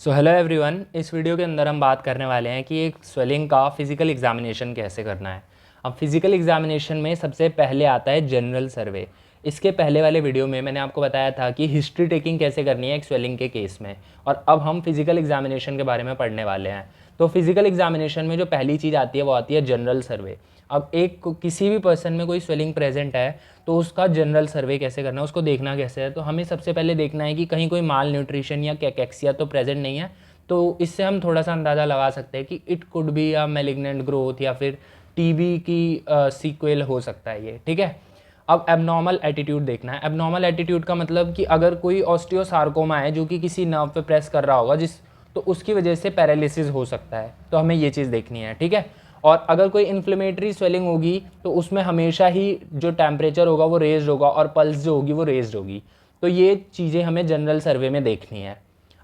So hello everyone, इस video के अंदर हम बात करने वाले हैं कि एक स्वेलिंग का फिज़िकल एग्जामिनेशन कैसे करना है। अब फिज़िकल एग्जामिनेशन में सबसे पहले आता है जनरल सर्वे। इसके पहले वाले वीडियो में मैंने आपको बताया था कि हिस्ट्री टेकिंग कैसे करनी है एक स्वेलिंग के केस में, और अब हम फिज़िकल एग्जामिनेशन के बारे में पढ़ने वाले हैं। तो फिज़िकल एग्जामिनेशन में जो पहली चीज़ आती है वो आती है जनरल सर्वे। अब एक किसी भी पर्सन में कोई स्वेलिंग प्रेजेंट है तो उसका जनरल सर्वे कैसे करना है, उसको देखना कैसे है। तो हमें सबसे पहले देखना है कि कहीं कोई माल न्यूट्रिशन या कैकेक्सिया तो प्रेजेंट नहीं है। तो इससे हम थोड़ा सा अंदाज़ा लगा सकते हैं कि इट कुड बी या मेलिग्नेंट ग्रोथ या फिर टीबी की सीक्वल हो सकता है ये, ठीक है। अब एबनॉर्मल एटीट्यूड देखना है। एबनॉर्मल एटीट्यूड का मतलब कि अगर कोई ऑस्टियोसार्कोमा है जो कि किसी नर्व पे प्रेस कर रहा होगा तो उसकी वजह से पैरालिसिस हो सकता है, तो हमें ये चीज़ देखनी है, ठीक है। और अगर कोई इन्फ्लेमेटरी स्वेलिंग होगी तो उसमें हमेशा ही जो टेम्परेचर होगा वो रेज्ड होगा और पल्स जो होगी वो रेज्ड होगी। तो ये चीज़ें हमें जनरल सर्वे में देखनी है।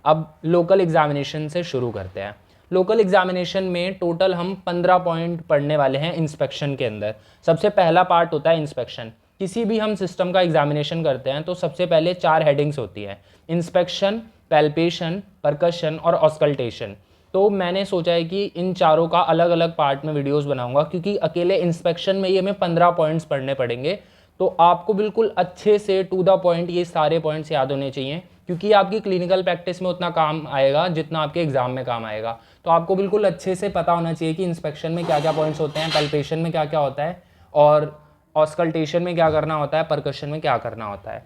अब लोकल एग्जामिनेशन से शुरू करते हैं। लोकल एग्जामिनेशन में टोटल हम 15 पॉइंट पढ़ने वाले हैं इंस्पेक्शन के अंदर। सबसे पहला पार्ट होता है इंस्पेक्शन। किसी भी हम सिस्टम का एग्जामिनेशन करते हैं तो सबसे पहले 4 हेडिंग्स होती हैं: इंस्पेक्शन, पैल्पेशन, परकशन और ऑस्कल्टेशन। तो मैंने सोचा है कि इन चारों का अलग अलग पार्ट में वीडियोस बनाऊंगा, क्योंकि अकेले इंस्पेक्शन में ही हमें 15 पॉइंट्स पढ़ने पड़ेंगे। तो आपको बिल्कुल अच्छे से टू द पॉइंट ये सारे पॉइंट्स याद होने चाहिए, क्योंकि आपकी क्लिनिकल प्रैक्टिस में उतना काम आएगा जितना आपके एग्जाम में काम आएगा। तो आपको बिल्कुल अच्छे से पता होना चाहिए कि इंस्पेक्शन में क्या क्या पॉइंट्स होते हैं, पैल्पेशन में क्या क्या होता है, और ऑस्कल्टेशन में क्या करना होता है, परकशन में क्या करना होता है।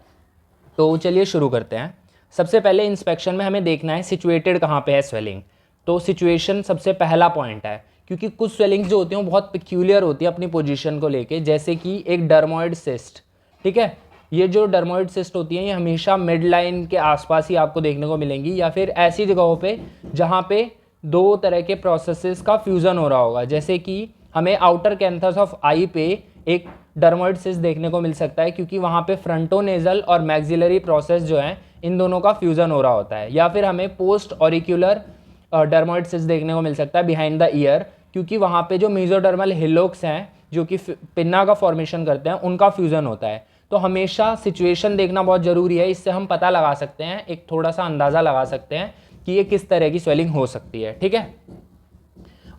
तो चलिए शुरू करते हैं। सबसे पहले इंस्पेक्शन में हमें देखना है सिचुएटेड कहाँ पे है स्वेलिंग। तो सिचुएशन सबसे पहला पॉइंट है, क्योंकि कुछ स्वेलिंग्स जो होती हैं वो बहुत पिक्यूलियर होती है अपनी पोजीशन को लेके, जैसे कि एक डर्मोइड सिस्ट, ठीक है। ये जो डर्मोइड सिस्ट होती हैं ये हमेशा मिड लाइन के आसपास ही आपको देखने को मिलेंगी, या फिर ऐसी जगहों पे जहाँ पे दो तरह के प्रोसेसेस का फ्यूज़न हो रहा होगा। जैसे कि हमें आउटर कैंथस ऑफ आई पे एक डर्मोइड सिस्ट देखने को मिल सकता है, क्योंकि वहाँ पे फ्रंटोनेजल और मैक्सिलरी प्रोसेस जो है इन दोनों का फ्यूज़न हो रहा होता है। या फिर हमें पोस्ट ऑरिक्यूलर डर्मोइड सिस्ट देखने को मिल सकता है बिहाइंड द ईयर, क्योंकि वहाँ पे जो मेसोडर्मल हिलोक्स हैं जो कि पिन्ना का फॉर्मेशन करते हैं उनका फ्यूज़न होता है। तो हमेशा सिचुएशन देखना बहुत ज़रूरी है, इससे हम पता लगा सकते हैं, एक थोड़ा सा अंदाज़ा लगा सकते हैं कि ये किस तरह की स्वेलिंग हो सकती है, ठीक है।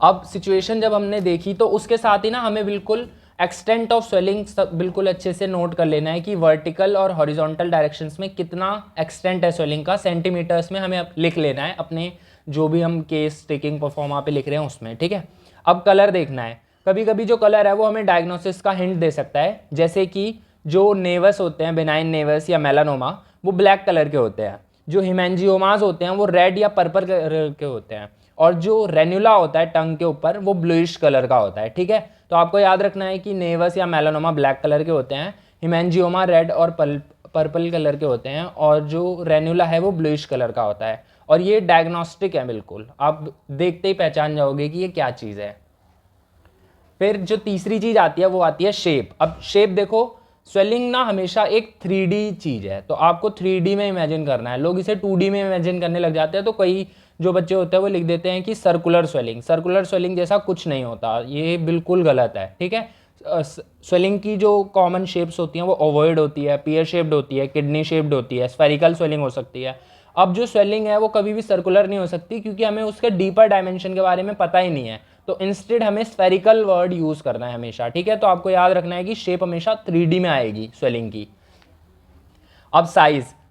अब सिचुएशन जब हमने देखी तो उसके साथ ही ना हमें बिल्कुल एक्सटेंट ऑफ स्वेलिंग बिल्कुल अच्छे से नोट कर लेना है कि वर्टिकल और हॉरिजॉन्टल डायरेक्शंस में कितना एक्सटेंट है स्वेलिंग का, सेंटीमीटर्स में हमें लिख लेना है अपने जो भी हम केस टेकिंग परफॉर्मा पे लिख रहे हैं उसमें, ठीक है। अब कलर देखना है। कभी कभी जो कलर है वो हमें डायग्नोसिस का हिंट दे सकता है, जैसे कि जो नेवस होते हैं, बेनाइन नेवस या मेलानोमा, वो ब्लैक कलर के होते हैं। जो हिमेंजियोमास होते हैं वो रेड या पर्पल कलर के होते हैं, और जो रेन्युला होता है टंग के ऊपर वो ब्लूइश कलर का होता है, ठीक है। तो आपको याद रखना है कि नेवस या मेलानोमा ब्लैक कलर के होते हैं, हिमेंजियोमा रेड और पर्पल कलर के होते हैं, और जो रेन्युला है वो ब्लूइश कलर का होता है। और ये डायग्नोस्टिक है, बिल्कुल आप देखते ही पहचान जाओगे कि ये क्या चीज़ है। फिर जो तीसरी चीज़ आती है वो आती है शेप। अब शेप देखो, स्वेलिंग ना हमेशा एक 3D चीज़ है, तो आपको 3D में इमेजिन करना है। लोग इसे 2D में इमेजिन करने लग जाते हैं, तो कई जो बच्चे होते हैं वो लिख देते हैं कि सर्कुलर स्वेलिंग। सर्कुलर स्वेलिंग जैसा कुछ नहीं होता, ये बिल्कुल गलत है, ठीक है। स्वेलिंग की जो कॉमन शेप्स होती हैं वो ओवॉइड होती है, पियर शेप्ड होती है, किडनी शेप्ड होती है, स्फेरिकल स्वेलिंग हो सकती है। अब जो स्वेलिंग है वो कभी भी सर्कुलर नहीं हो सकती, क्योंकि हमें उसके डीपर डायमेंशन के बारे में पता ही नहीं है। तो इंस्टेड हमें स्फेरिकल वर्ड यूज़ करना है हमेशा, ठीक है। तो आपको याद रखना है कि शेप हमेशा 3D में आएगी स्वेलिंग की। अब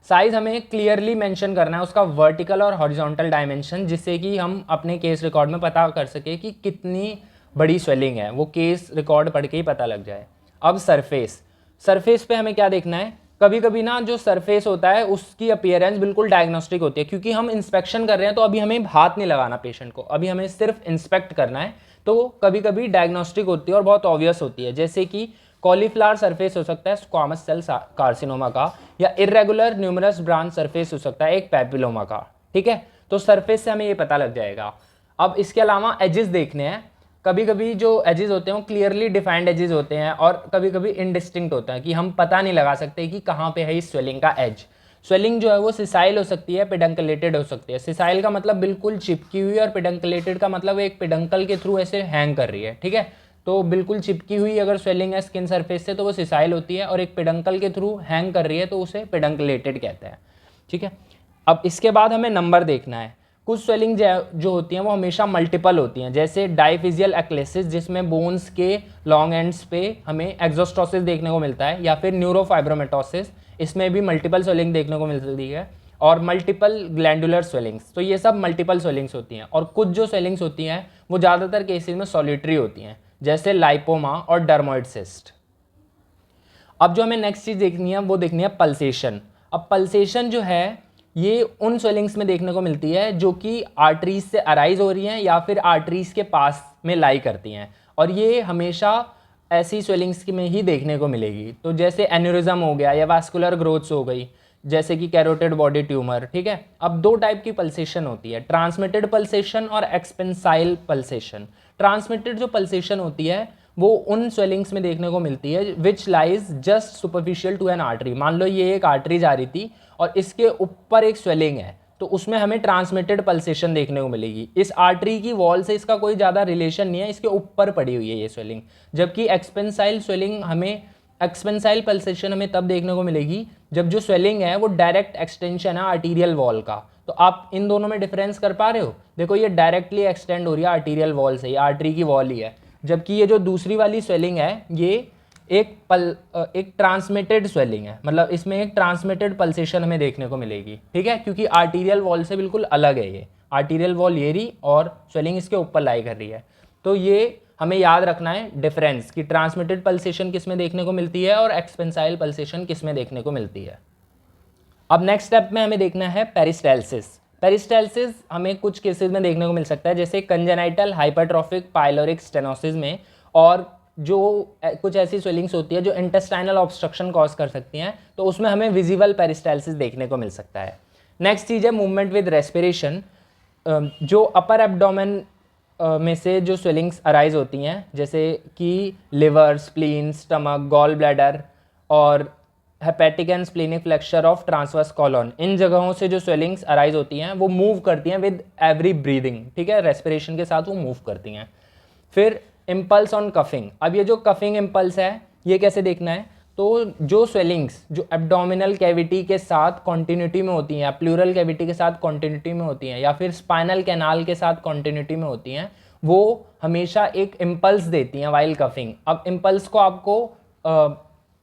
साइज हमें क्लियरली मेंशन करना है उसका वर्टिकल और हॉरिजॉन्टल डायमेंशन, जिससे कि हम अपने केस रिकॉर्ड में पता कर सके कि कितनी बड़ी स्वेलिंग है, वो केस रिकॉर्ड पढ़ के ही पता लग जाए। अब सरफेस पे हमें क्या देखना है। कभी कभी ना जो सरफेस होता है उसकी अपीयरेंस बिल्कुल डायग्नोस्टिक होती है, क्योंकि हम इंस्पेक्शन कर रहे हैं तो अभी हमें हाथ नहीं लगाना पेशेंट को, अभी हमें सिर्फ इंस्पेक्ट करना है। तो कभी कभी डायग्नोस्टिक होती है और बहुत ऑब्वियस होती है, जैसे कि कॉलीफ्लावर सरफेस हो सकता है स्क्वामस सेल कार्सिनोमा का, या इरेगुलर न्यूमरस ब्रांच सरफेस हो सकता है एक पैपिलोमा का, ठीक है। तो सरफेस से हमें ये पता लग जाएगा। अब इसके अलावा एजेस देखने हैं। कभी कभी जो एजेस होते हैं वो क्लियरली डिफाइंड एजेस होते हैं, और कभी कभी इनडिस्टिंक्ट होता है कि हम पता नहीं लगा सकते कि कहाँ पे है इस स्वेलिंग का एज। स्वेलिंग जो है वो सिसाइल हो सकती है, पेडंकलेटेड हो सकती है। सिसाइल का मतलब बिल्कुल चिपकी हुई, और पेडंकलेटेड का मतलब एक पेडंकल के थ्रू ऐसे हैंग कर रही है, ठीक है। तो बिल्कुल चिपकी हुई अगर स्वेलिंग है स्किन सरफेस से तो वो सिसाइल होती है, और एक पेडंकल के थ्रू हैंग कर रही है तो उसे पेडंकलेटेड कहते हैं, ठीक है। अब इसके बाद हमें नंबर देखना है। कुछ स्वेलिंग जो होती हैं वो हमेशा मल्टीपल होती हैं, जैसे डाइफिजियल एक्लेसिस जिसमें बोन्स के लॉन्ग एंड्स पे हमें एक्सोस्टोसिस देखने को मिलता है, या फिर न्यूरोफाइब्रोमेटोसिस, इसमें भी मल्टीपल स्वेलिंग देखने को मिलती है, और मल्टीपल ग्लैंडुलर स्वेलिंग्स, तो ये सब मल्टीपल स्वेलिंग्स होती हैं। और कुछ जो स्वेलिंग्स होती हैं वो ज़्यादातर केसेस में सॉलिटरी होती हैं, जैसे लाइपोमा और डर्मोइड सिस्ट। अब जो हमें नेक्स्ट चीज़ देखनी है वो देखनी है पल्सेशन। अब पल्सेशन जो है ये उन स्वेलिंग्स में देखने को मिलती है जो कि आर्टरीज से अराइज हो रही हैं या फिर आर्टरीज के पास में लाई करती हैं, और ये हमेशा ऐसी स्वेलिंग्स में ही देखने को मिलेगी। तो जैसे एन्यूरिज्म हो गया या वास्कुलर ग्रोथ्स हो गई, जैसे कि कैरोटिड बॉडी ट्यूमर, ठीक है। अब दो टाइप की पल्सेशन होती है, ट्रांसमिटेड पल्सेशन और एक्सपेंसाइल पल्सेशन। ट्रांसमिटेड जो पल्सेशन होती है वो उन स्वेलिंग्स में देखने को मिलती है which lies just superficial to an artery. मान लो ये एक आर्टरी जा रही थी और इसके ऊपर एक स्वेलिंग है, तो उसमें हमें ट्रांसमिटेड पल्सेशन देखने को मिलेगी। इस आर्टरी की वॉल से इसका कोई ज़्यादा रिलेशन नहीं है, इसके ऊपर पड़ी हुई है ये स्वेलिंग। जबकि एक्सपेंसाइल पल्सेशन हमें तब देखने को मिलेगी जब जो स्वेलिंग है वो डायरेक्ट एक्सटेंशन है आर्टीरियल वॉल का। तो आप इन दोनों में डिफरेंस कर पा रहे हो, देखो ये डायरेक्टली एक्सटेंड हो रही है आर्टीरियल वॉल से, ये आर्टरी की वॉल ही है, जबकि ये जो दूसरी वाली स्वेलिंग है ये एक ट्रांसमिटेड स्वेलिंग है, मतलब इसमें एक ट्रांसमिटेड पल्सेशन हमें देखने को मिलेगी, ठीक है, क्योंकि आर्टीरियल वॉल से बिल्कुल अलग है। ये आर्टीरियल वॉल ये रही और स्वेलिंग इसके ऊपर लाई कर रही है। तो ये हमें याद रखना है डिफरेंस कि ट्रांसमिटेड पल्सेशन किस में देखने को मिलती है और एक्सपेंसाइल पल्सेशन किस में देखने को मिलती है। अब नेक्स्ट स्टेप में हमें देखना है पेरिस्टाल्सिस। पेरिस्टाल्सिस हमें कुछ केसेस में देखने को मिल सकता है, जैसे कंजेनाइटल हाइपरट्रॉफिक पाइलोरिक स्टेनोसिस में, और जो कुछ ऐसी स्वेलिंग्स होती है जो इंटेस्टाइनल ऑब्स्ट्रक्शन कॉज कर सकती हैं, तो उसमें हमें विजिबल पेरिस्टाल्सिस देखने को मिल सकता है। नेक्स्ट चीज़ है मूवमेंट विद रेस्पिरेशन। जो अपर एब्डोमेन में से जो स्वेलिंग्स अराइज होती हैं, जैसे कि liver, spleen, stomach, gall bladder और hepatic and splenic flexure of transverse colon, इन जगहों से जो स्वेलिंग्स अराइज होती हैं वो मूव करती हैं विद एवरी ब्रीदिंग, ठीक है, रेस्पिरेशन के साथ वो मूव करती हैं। फिर इम्पल्स ऑन कफिंग। अब ये जो कफिंग इम्पल्स है ये कैसे देखना है, तो जो स्वेलिंग्स जो एब्डोमिनल कैविटी के साथ कॉन्टिन्यूटी में होती हैं, या प्लूरल कैविटी के साथ कॉन्टिन्यूटी में होती हैं, या फिर स्पाइनल कैनाल के साथ कॉन्टिन्यूटी में होती हैं, वो हमेशा एक इम्पल्स देती हैं वाइल कफिंग। अब इम्पल्स को आपको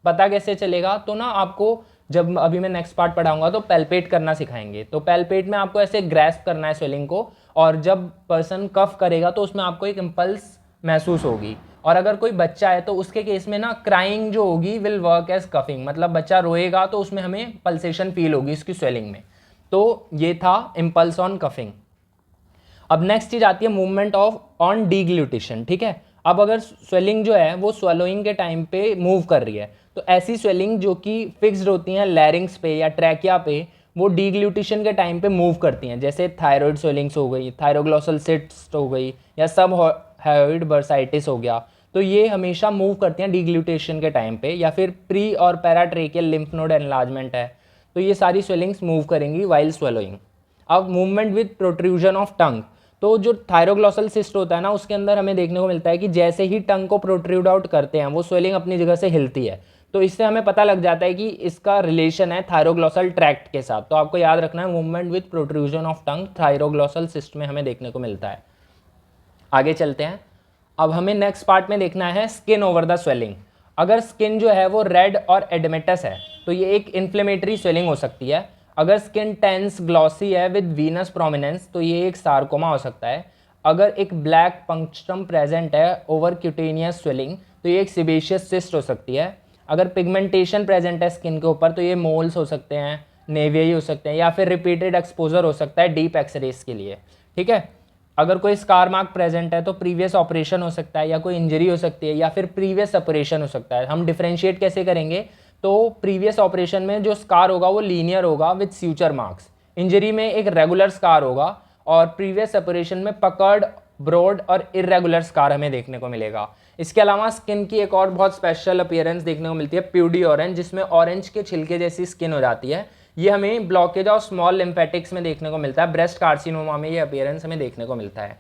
पता कैसे चलेगा, तो ना आपको जब अभी मैं नेक्स्ट पार्ट पढ़ाऊंगा तो पैल्पेट करना सिखाएंगे। तो पैल्पेट में आपको ऐसे ग्रैस्प करना है स्वेलिंग को, और जब पर्सन कफ करेगा तो उसमें आपको एक इम्पल्स महसूस होगी। और अगर कोई बच्चा है तो उसके केस में ना क्राइंग जो होगी विल वर्क एज कफिंग, मतलब बच्चा रोएगा तो उसमें हमें पल्सेशन फील होगी इसकी स्वेलिंग में। तो ये था इम्पल्स ऑन कफिंग। अब नेक्स्ट चीज आती है मूवमेंट ऑफ ऑन डीग्लूटेशन, ठीक है। अब अगर स्वेलिंग जो है वो स्वेलोइंग के टाइम पे मूव कर रही है, तो ऐसी स्वेलिंग जो कि फिक्स्ड होती हैं लैरिंग्स पे या ट्रैकिया पे, वो डीग्लूटेशन के टाइम पे मूव करती हैं, जैसे थायराइड स्वेलिंग्स हो गई, थायरोग्लोसल सिस्ट हो गई, या सब हाइड बर्साइटिस हो गया। तो ये हमेशा मूव करती हैं डीग्लूटेशन के टाइम पे, या फिर प्री और पैराट्रेकियल लिम्फ नोड एनलार्जमेंट है, तो ये सारी स्वेलिंग्स मूव करेंगी वाइल स्वेलोइंग। अब movement with protrusion of tongue. तो जो थायरोग्लोसल सिस्ट होता है ना, उसके अंदर हमें देखने को मिलता है कि जैसे ही टंग को प्रोट्रूड आउट करते हैं वो स्वेलिंग अपनी जगह से हिलती है। तो इससे हमें पता लग जाता है कि इसका रिलेशन है थायरोग्लोसल ट्रैक्ट के साथ। तो आपको याद रखना है movement with protrusion of tongue thyroglossal cyst में हमें देखने को मिलता है। आगे चलते हैं। अब हमें नेक्स्ट पार्ट में देखना है स्किन ओवर द स्वेलिंग। अगर स्किन जो है वो रेड और एडमेटस है तो ये एक इन्फ्लेमेटरी स्वेलिंग हो सकती है। अगर स्किन टेंस ग्लॉसी है विद वीनस प्रोमिनेंस तो ये एक सार्कोमा हो सकता है। अगर एक ब्लैक पंक्चम प्रेजेंट है ओवर क्यूटेनियस स्वेलिंग तो ये एक सिबेशियस सिस्ट हो सकती है। अगर पिगमेंटेशन प्रेजेंट है स्किन के ऊपर तो ये मोल्स हो सकते हैं, नेवियाई हो सकते हैं, या फिर रिपीटेड एक्सपोजर हो सकता है डीप एक्सरेज के लिए, ठीक है। अगर कोई स्कार मार्क प्रेजेंट है तो प्रीवियस ऑपरेशन हो सकता है, या कोई इंजरी हो सकती है, या फिर प्रीवियस ऑपरेशन हो सकता है। हम डिफरेंशिएट कैसे करेंगे, तो प्रीवियस ऑपरेशन में जो स्कार होगा वो लीनियर होगा विद फ्यूचर मार्क्स, इंजरी में एक रेगुलर स्कार होगा, और प्रीवियस ऑपरेशन में पकड़, ब्रॉड और इरेगुलर स्कार हमें देखने को मिलेगा। इसके अलावा स्किन की एक और बहुत स्पेशल अपीयरेंस देखने को मिलती है प्यूडी ऑरेंज, जिसमें ऑरेंज के छिलके जैसी स्किन हो जाती है। ये हमें ब्लॉकेज ऑफ स्मॉल लिम्फेटिक्स में देखने को मिलता है। ब्रेस्ट कार्सिनोमा में ये अपीयरेंस हमें देखने को मिलता है।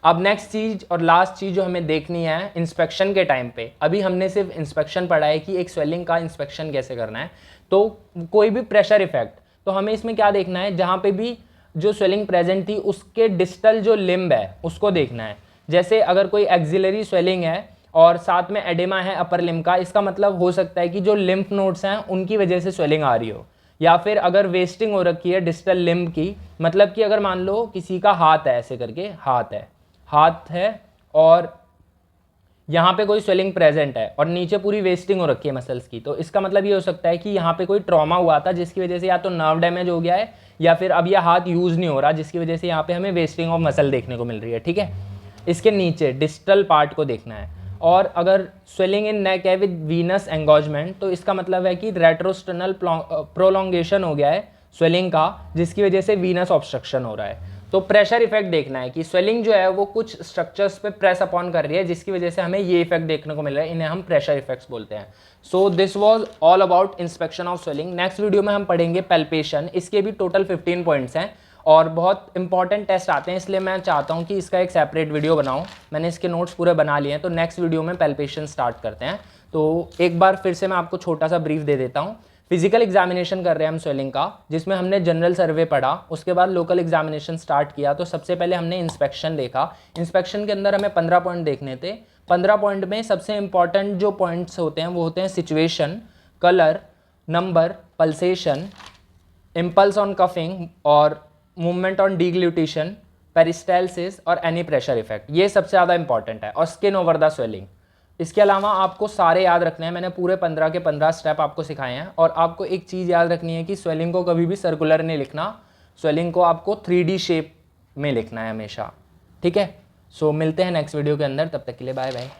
अब नेक्स्ट चीज़ और लास्ट चीज़ जो हमें देखनी है इंस्पेक्शन के टाइम पे, अभी हमने सिर्फ इंस्पेक्शन पढ़ा है कि एक स्वेलिंग का इंस्पेक्शन कैसे करना है, तो कोई भी प्रेशर इफेक्ट, तो हमें इसमें क्या देखना है, जहाँ पे भी जो स्वेलिंग प्रेजेंट थी उसके डिस्टल जो लिम्ब है उसको देखना है। जैसे अगर कोई एक्सिलरी स्वेलिंग है और साथ में एडेमा है अपर लिम्ब का, इसका मतलब हो सकता है कि जो लिम्फ नोड्स हैं उनकी वजह से स्वेलिंग आ रही हो। या फिर अगर वेस्टिंग हो रखी है डिस्टल लिम्ब की, मतलब कि अगर मान लो किसी का हाथ है, ऐसे करके हाथ है और यहाँ पे कोई स्वेलिंग प्रेजेंट है और नीचे पूरी वेस्टिंग हो रखी है मसल्स की, तो इसका मतलब ये हो सकता है कि यहाँ पे कोई ट्रॉमा हुआ था जिसकी वजह से या तो नर्व डैमेज हो गया है या फिर अब यह हाथ यूज़ नहीं हो रहा, जिसकी वजह से यहाँ पे हमें वेस्टिंग ऑफ मसल देखने को मिल रही है। ठीक है, इसके नीचे डिस्टल पार्ट को देखना है। और अगर स्वेलिंग इन नेक है विद वीनस एंगोजमेंट, तो इसका मतलब है कि रेट्रोस्टर्नल प्रोलोंगेशन हो गया है स्वेलिंग का, जिसकी वजह से वीनस ऑब्स्ट्रक्शन हो रहा है। तो प्रेशर इफेक्ट देखना है कि स्वेलिंग जो है वो कुछ स्ट्रक्चर्स पे प्रेस अपॉन कर रही है, जिसकी वजह से हमें ये इफेक्ट देखने को मिल रहा है, इन्हें हम प्रेशर इफेक्ट्स बोलते हैं। So this was all about inspection of swelling. Next video में हम पढ़ेंगे पैल्पेशन। इसके भी टोटल 15 पॉइंट्स हैं और बहुत इंपॉर्टेंट टेस्ट आते हैं, इसलिए मैं चाहता हूँ कि इसका एक सेपरेट वीडियो बनाऊँ। मैंने इसके नोट्स पूरे बना लिए हैं, तो नेक्स्ट वीडियो में पैल्पेशन स्टार्ट करते हैं। तो एक बार फिर से मैं आपको छोटा सा ब्रीफ दे देता हूँ। फिजिकल एग्जामिनेशन कर रहे हैं हम स्वेलिंग का, जिसमें हमने जनरल सर्वे पढ़ा, उसके बाद लोकल एग्जामिनेशन स्टार्ट किया। तो सबसे पहले हमने इंस्पेक्शन देखा। इंस्पेक्शन के अंदर हमें 15 पॉइंट देखने थे। 15 पॉइंट में सबसे इंपॉर्टेंट जो पॉइंट्स होते हैं वो होते हैं situation, colour, number, pulsation, impulse on coughing और मूवमेंट ऑन डीग्लूटेशन, पेरिस्टाल्सिस और एनी प्रेशर इफेक्ट। ये सबसे ज़्यादा इंपॉर्टेंट है, और स्किन ओवर द स्वेलिंग। इसके अलावा आपको सारे याद रखने हैं। मैंने पूरे 15 के 15 स्टेप आपको सिखाए हैं। और आपको एक चीज़ याद रखनी है कि स्वेलिंग को कभी भी सर्कुलर नहीं लिखना, स्वेलिंग को आपको 3D शेप में लिखना है हमेशा। ठीक है, सो मिलते हैं नेक्स्ट वीडियो के अंदर, तब तक के लिए बाय बाय।